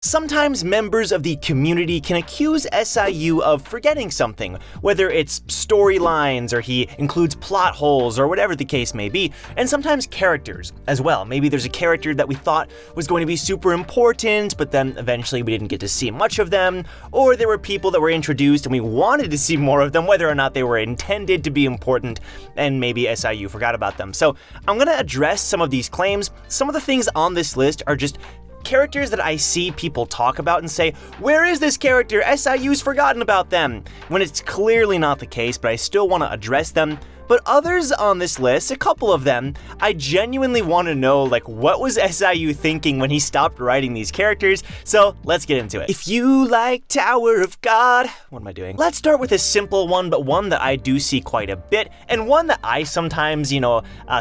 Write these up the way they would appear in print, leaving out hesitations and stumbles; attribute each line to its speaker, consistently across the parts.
Speaker 1: Sometimes members of the community can accuse SIU of forgetting something, whether it's storylines or he includes plot holes or whatever the case may be, and sometimes characters as well. Maybe there's a character that we thought was going to be super important, but then eventually we didn't get to see much of them, or there were people that were introduced and we wanted to see more of them, whether or not they were intended to be important, and maybe SIU forgot about them. So I'm going to address some of these claims. Some of the things on this list are just characters that I see people talk about and say, where is this character? SIU's forgotten about them, when it's clearly not the case, but I still want to address them. But others on this list, a couple of them, I genuinely want to know, like, what was SIU thinking when he stopped writing these characters? So let's get into it. If you like Tower of God, what am I doing? Let's start with a simple one, but one that I do see quite a bit, and one that I sometimes,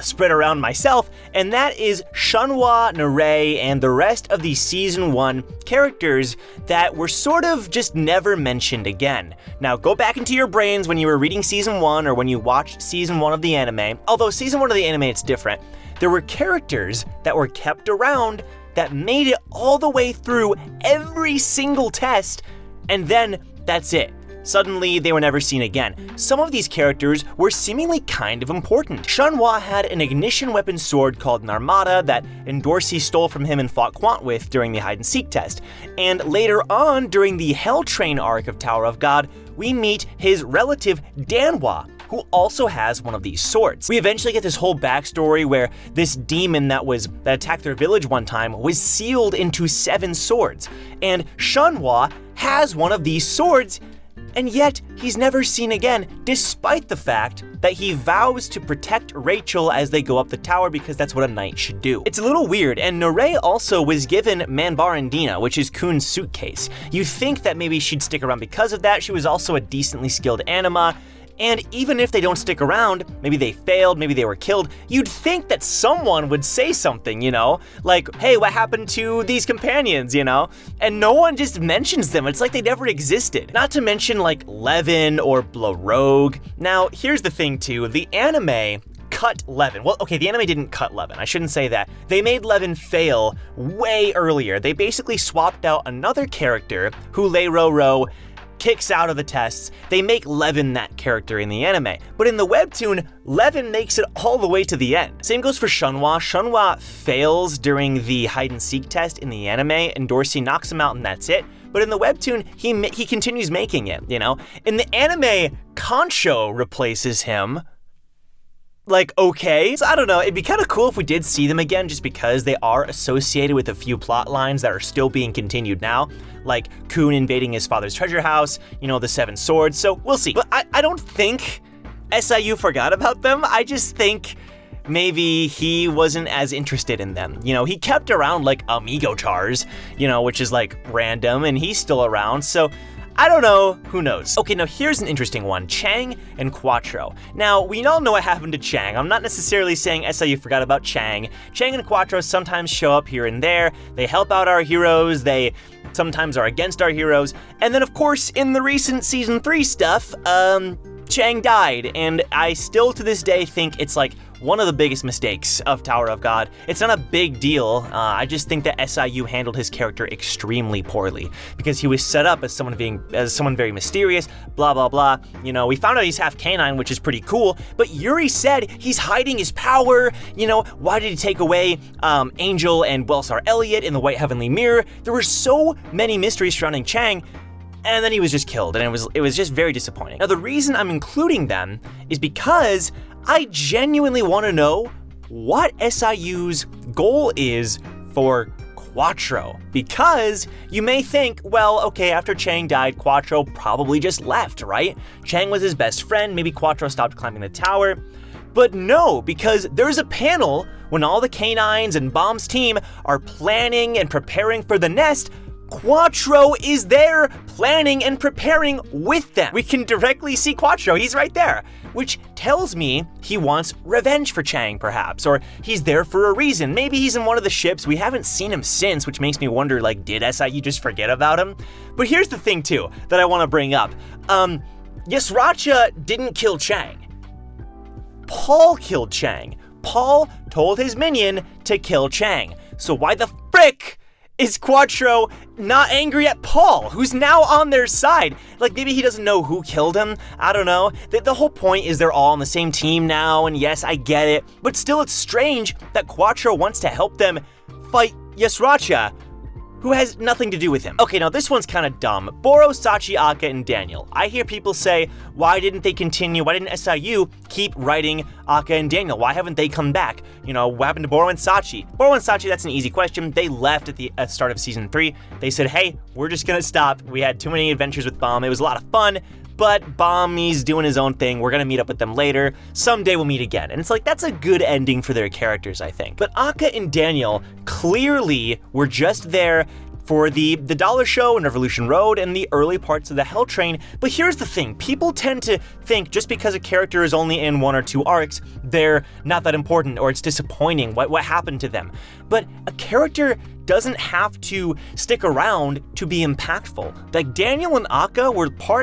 Speaker 1: spread around myself, and that is Chanwa, Nere, and the rest of the Season 1 characters that were sort of just never mentioned again. Now, go back into your brains when you were reading Season 1 or when you watched Season 1 of the anime. Although Season 1 of the anime, it's different. There were characters that were kept around that made it all the way through every single test, and then that's it. Suddenly, they were never seen again. Some of these characters were seemingly kind of important. Chanwa had an ignition weapon sword called Narmada that Endorsi stole from him and fought Quant with during the hide-and-seek test. And later on, during the Hell Train arc of Tower of God, we meet his relative Danwa, who also has one of these swords. We eventually get this whole backstory where this demon that attacked their village one time was sealed into 7 swords. And Chanwa has one of these swords, and yet he's never seen again, despite the fact that he vows to protect Rachel as they go up the tower because that's what a knight should do. It's a little weird, and Nere also was given Manbarandina, which is Kun's suitcase. You think that maybe she'd stick around because of that. She was also a decently skilled anima. And even if they don't stick around, maybe they failed, maybe they were killed, you'd think that someone would say something, like, hey, what happened to these companions, And no one just mentions them. It's like they never existed. Not to mention like Levin or Blorogue. Now, here's the thing too, the anime cut Levin. Well, okay, the anime didn't cut Levin. I shouldn't say that. They made Levin fail way earlier. They basically swapped out another character who Leiroro kicks out of the tests. They make Levin that character in the anime. But in the webtoon, Levin makes it all the way to the end. Same goes for Chanwa. Chanwa fails during the hide-and-seek test in the anime, and Dorsey knocks him out and that's it. But in the webtoon, he continues making it, In the anime, Concho replaces him. Like, okay. So I don't know, it'd be kind of cool if we did see them again just because they are associated with a few plot lines that are still being continued now, like Kun invading his father's treasure house, the 7 swords, so we'll see. But I don't think SIU forgot about them. I just think maybe he wasn't as interested in them. He kept around like Amigo Chars, which is like random, and he's still around, so I don't know, who knows? Okay, now here's an interesting one, Chang and Quattro. Now, we all know what happened to Chang. I'm not necessarily saying SIU forgot about Chang. Chang and Quattro sometimes show up here and there. They help out our heroes. They sometimes are against our heroes. And then, of course, in the recent Season 3 stuff, Chang died. And I still, to this day, think it's like one of the biggest mistakes of Tower of God. It's not a big deal. I just think that SIU handled his character extremely poorly because he was set up as someone very mysterious, blah, blah, blah. We found out he's half canine, which is pretty cool, but Yuri said he's hiding his power. Why did he take away Angel and Welsar Elliott in the White Heavenly Mirror? There were so many mysteries surrounding Chang, and then he was just killed, and it was just very disappointing. Now, the reason I'm including them is because I genuinely want to know what SIU's goal is for Quattro. Because you may think, well, okay, after Chang died, Quattro probably just left, right? Chang was his best friend, maybe Quattro stopped climbing the tower. But no, because there's a panel when all the canines and Bomb's team are planning and preparing for the nest. Quattro is there planning and preparing with them. We can directly see Quattro, he's right there, which tells me he wants revenge for Chang, perhaps, or he's there for a reason. Maybe he's in one of the ships. We haven't seen him since, which makes me wonder, like, did SIU just forget about him? But here's the thing, too, that I want to bring up. Yasracha didn't kill Chang. Paul killed Chang. Paul told his minion to kill Chang. So why the frick is Quattro not angry at Paul, who's now on their side? Like, maybe he doesn't know who killed him. I don't know. The whole point is they're all on the same team now, and yes, I get it. But still, it's strange that Quattro wants to help them fight Yasracha, who has nothing to do with him. Okay, now this one's kind of dumb. Boro, Sachi, Akka, and Daniel. I hear people say, why didn't they continue? Why didn't SIU keep writing Akka and Daniel? Why haven't they come back? You know, what happened to Boro and Sachi? Boro and Sachi, that's an easy question. They left at the start of season 3. They said, hey, we're just gonna stop. We had too many adventures with Bomb. It was a lot of fun, but Bomb, he's doing his own thing. We're gonna meet up with them later. Someday we'll meet again. And it's like, that's a good ending for their characters, I think. But Akka and Daniel clearly were just there for the Dollar Show and Revolution Road and the early parts of the Hell Train. But here's the thing, people tend to think just because a character is only in 1 or 2 arcs, they're not that important or it's disappointing what happened to them. But a character doesn't have to stick around to be impactful. Like Daniel and Akka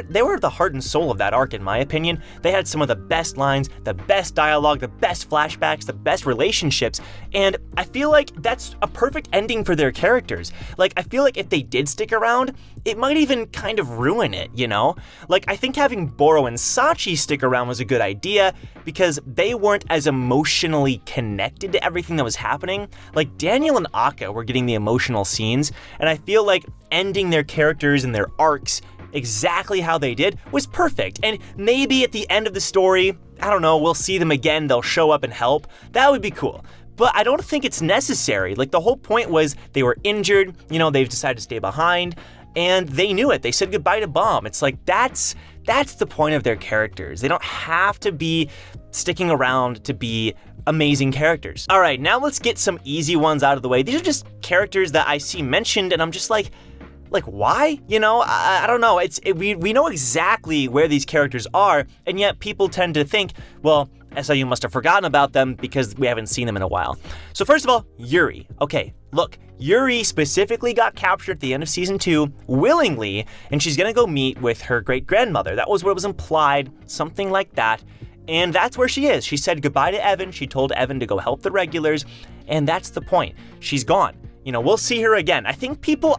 Speaker 1: they were the heart and soul of that arc in my opinion. They had some of the best lines, the best dialogue, the best flashbacks, the best relationships, and I feel like that's a perfect ending for their characters. Like I feel like if they did stick around, it might even kind of ruin it, you know? Like I think having Boro and Sachi stick around was a good idea because they weren't as emotionally connected to everything that was happening. Like Daniel and Akka were getting the emotional scenes, and I feel like ending their characters and their arcs exactly how they did was perfect. And maybe at the end of the story, I don't know, we'll see them again, they'll show up and help. That would be cool. But I don't think it's necessary. Like the whole point was they were injured, you know, they've decided to stay behind, and they knew it. They said goodbye to Bomb. It's like that's the point of their characters. They don't have to be sticking around to be amazing characters. All right, now let's get some easy ones out of the way. These are just characters that I see mentioned and I'm just like why? You know, I don't know. We know exactly where these characters are, and yet people tend to think, well, SIU must have forgotten about them because we haven't seen them in a while. So first of all, Yuri. Okay, look, Yuri specifically got captured at the end of season 2 willingly, and she's gonna go meet with her great-grandmother. That was what was implied, something like that. And that's where she is. She said goodbye to Evan. She told Evan to go help the regulars, and that's the point. She's gone. You know, we'll see her again. I think people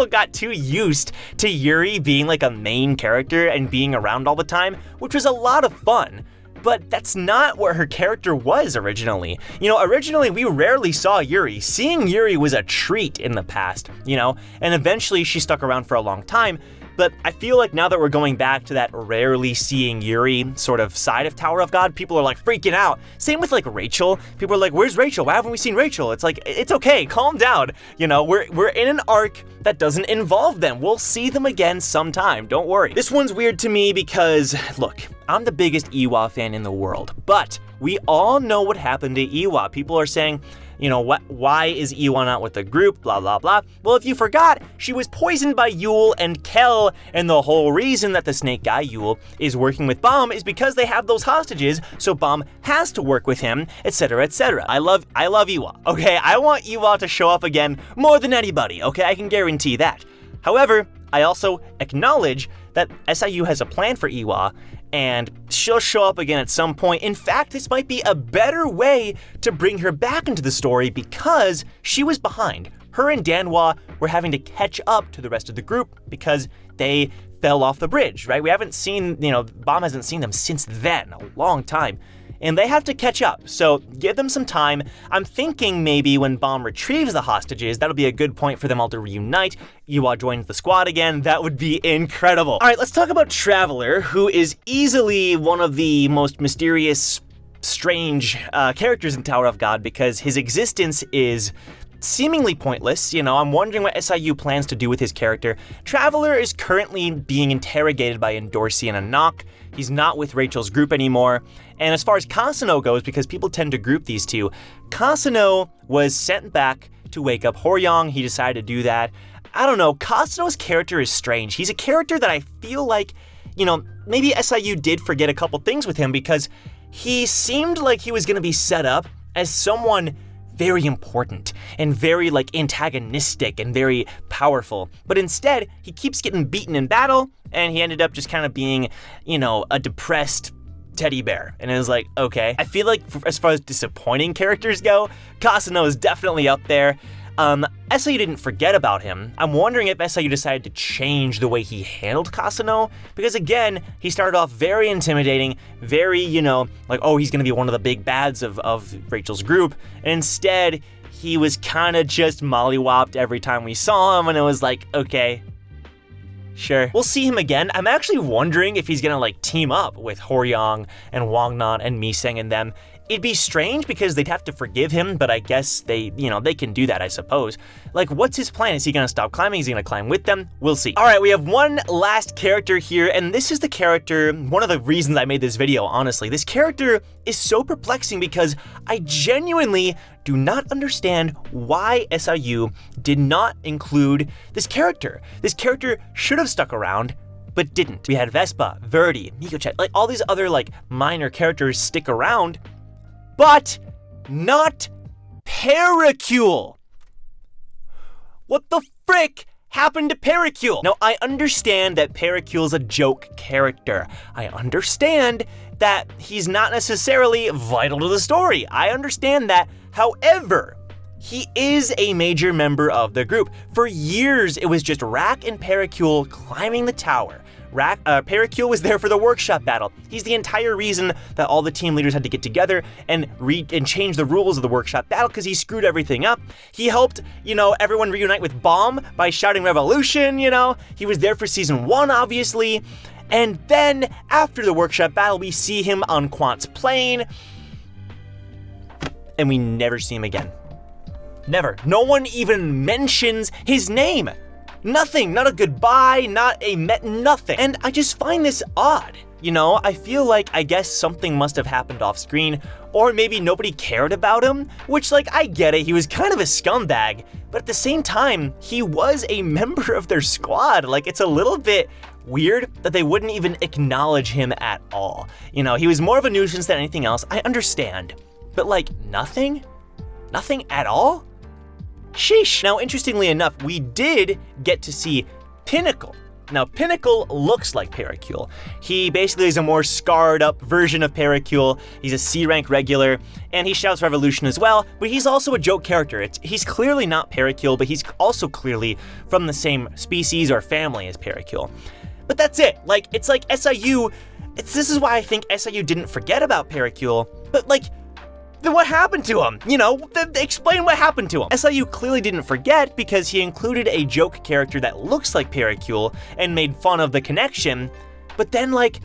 Speaker 1: got too used to Yuri being like a main character and being around all the time, which was a lot of fun. But that's not what her character was originally. You know, originally we rarely saw Yuri. Seeing Yuri was a treat in the past, you know, and eventually she stuck around for a long time. But I feel like now that we're going back to that rarely seeing Yuri sort of side of Tower of God, people are like freaking out. Same with like Rachel. People are like, where's Rachel? Why haven't we seen Rachel? It's like, it's okay, calm down. You know, we're in an arc that doesn't involve them. We'll see them again sometime, don't worry. This one's weird to me because, look, I'm the biggest Iwa fan in the world, but we all know what happened to Iwa. People are saying, you know, why is Iwa not with the group, blah, blah, blah. Well, if you forgot, she was poisoned by Yule and Kel, and the whole reason that the snake guy, Yule, is working with Bomb is because they have those hostages, so Bomb has to work with him, etc., etc. I love Iwa, okay? I want Iwa to show up again more than anybody, okay? I can guarantee that. However, I also acknowledge that SIU has a plan for Iwa, and she'll show up again at some point. In fact, this might be a better way to bring her back into the story because she was behind. Her and Danwa were having to catch up to the rest of the group because they fell off the bridge, right? We haven't seen, you know, Bomb hasn't seen them since then, a long time. And they have to catch up, so give them some time. I'm thinking maybe when Bomb retrieves the hostages, that'll be a good point for them all to reunite. Iwa joins the squad again, that would be incredible. All right, let's talk about Traveler, who is easily one of the most mysterious, strange characters in Tower of God because his existence is seemingly pointless. You know, I'm wondering what SIU plans to do with his character. Traveler is currently being interrogated by Endorsi and Anak. He's not with Rachel's group anymore. And as far as Kasano goes, because people tend to group these two, Kasano was sent back to wake up Horyong. He decided to do that. I don't know, Kasano's character is strange. He's a character that I feel like, you know, maybe SIU did forget a couple things with him because he seemed like he was gonna be set up as someone very important and very like antagonistic and very powerful. But instead, he keeps getting beaten in battle and he ended up just kind of being, you know, a depressed teddy bear. And it was like, okay. I feel like as far as disappointing characters go, Kasano is definitely up there. SIU didn't forget about him. I'm wondering if SIU decided to change the way he handled Kasano, because again, he started off very intimidating, very, like, oh, he's gonna be one of the big bads of Rachel's group, and instead, he was kinda just mollywopped every time we saw him, and it was like, okay, sure. We'll see him again. I'm actually wondering if he's gonna like team up with Horyong and Wangnan and Miseng and them. It'd be strange because they'd have to forgive him, but I guess they can do that, I suppose. Like, what's his plan? Is he gonna stop climbing? Is he gonna climb with them? We'll see. All right, we have one last character here, and this is the character, one of the reasons I made this video, honestly. This character is so perplexing because I genuinely do not understand why SIU did not include this character. This character should have stuck around, but didn't. We had Vespa, Verdi, Mikoche, like all these other like minor characters stick around, but not Pericule. What the frick happened to Pericule? Now, I understand that Pericule's a joke character. I understand that he's not necessarily vital to the story. I understand that. However, he is a major member of the group. For years, it was just Rack and Pericule climbing the tower. Pericule was there for the workshop battle. He's the entire reason that all the team leaders had to get together and change the rules of the workshop battle because he screwed everything up. He helped, everyone reunite with Bomb by shouting revolution, He was there for season 1, obviously. And then, after the workshop battle, we see him on Quant's plane, and we never see him again. Never. No one even mentions his name. Nothing, not a goodbye, not a nothing. And I just find this odd. I feel like, I guess something must have happened off screen, or maybe nobody cared about him, which, like, I get it, he was kind of a scumbag, but at the same time, he was a member of their squad. Like, it's a little bit weird that they wouldn't even acknowledge him at all. He was more of a nuisance than anything else, I understand, but like, nothing? Nothing at all? Sheesh. Now, interestingly enough, we did get to see Pinnacle. Now, Pinnacle looks like Pericule. He basically is a more scarred up version of Pericule. He's a C-rank regular, and he shouts revolution as well, but he's also a joke character. He's clearly not Pericule, but he's also clearly from the same species or family as Pericule. But that's it. Like, it's like SIU, this is why I think SIU didn't forget about Pericule, but like, then what happened to him? Explain what happened to him. SIU clearly didn't forget because he included a joke character that looks like Pericule and made fun of the connection, but then like,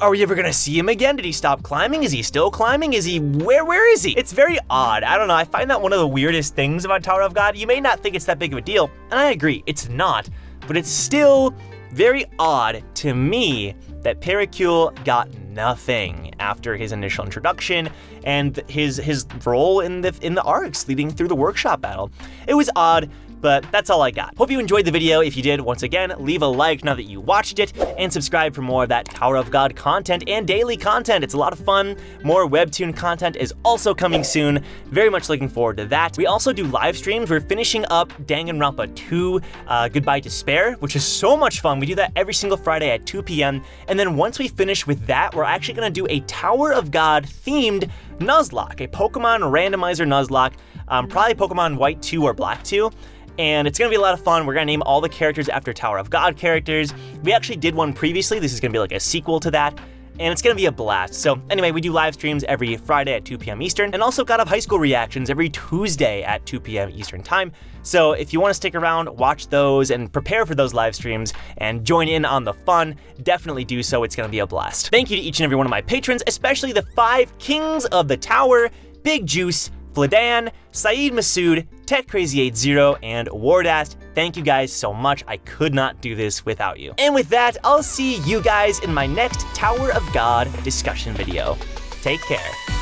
Speaker 1: are we ever gonna see him again? Did he stop climbing? Is he still climbing? Is he, where is he? It's very odd. I don't know, I find that one of the weirdest things about Tower of God. You may not think it's that big of a deal, and I agree, it's not, but it's still very odd to me that Pericule got nothing after his initial introduction and his role in the arcs leading through the workshop battle. It was odd, but that's all I got. Hope you enjoyed the video. If you did, once again, leave a like now that you watched it, and subscribe for more of that Tower of God content and daily content. It's a lot of fun. More webtoon content is also coming soon. Very much looking forward to that. We also do live streams. We're finishing up Danganronpa 2, Goodbye Despair, which is so much fun. We do that every single Friday at 2 p.m. And then once we finish with that, we're actually gonna do a Tower of God themed Nuzlocke, a Pokemon randomizer Nuzlocke, probably Pokemon White 2 or Black 2. And it's gonna be a lot of fun. We're gonna name all the characters after Tower of God characters. We actually did one previously. This is gonna be like a sequel to that, and it's gonna be a blast. So anyway, we do live streams every Friday at 2 p.m. Eastern, and also God of High School reactions every Tuesday at 2 p.m. Eastern time. So if you wanna stick around, watch those, and prepare for those live streams, and join in on the fun, definitely do so. It's gonna be a blast. Thank you to each and every one of my patrons, especially the 5 Kings of the Tower, Big Juice, Fladan, Syed Masood, TechCrazy80, and Wardast. Thank you guys so much. I could not do this without you. And with that, I'll see you guys in my next Tower of God discussion video. Take care.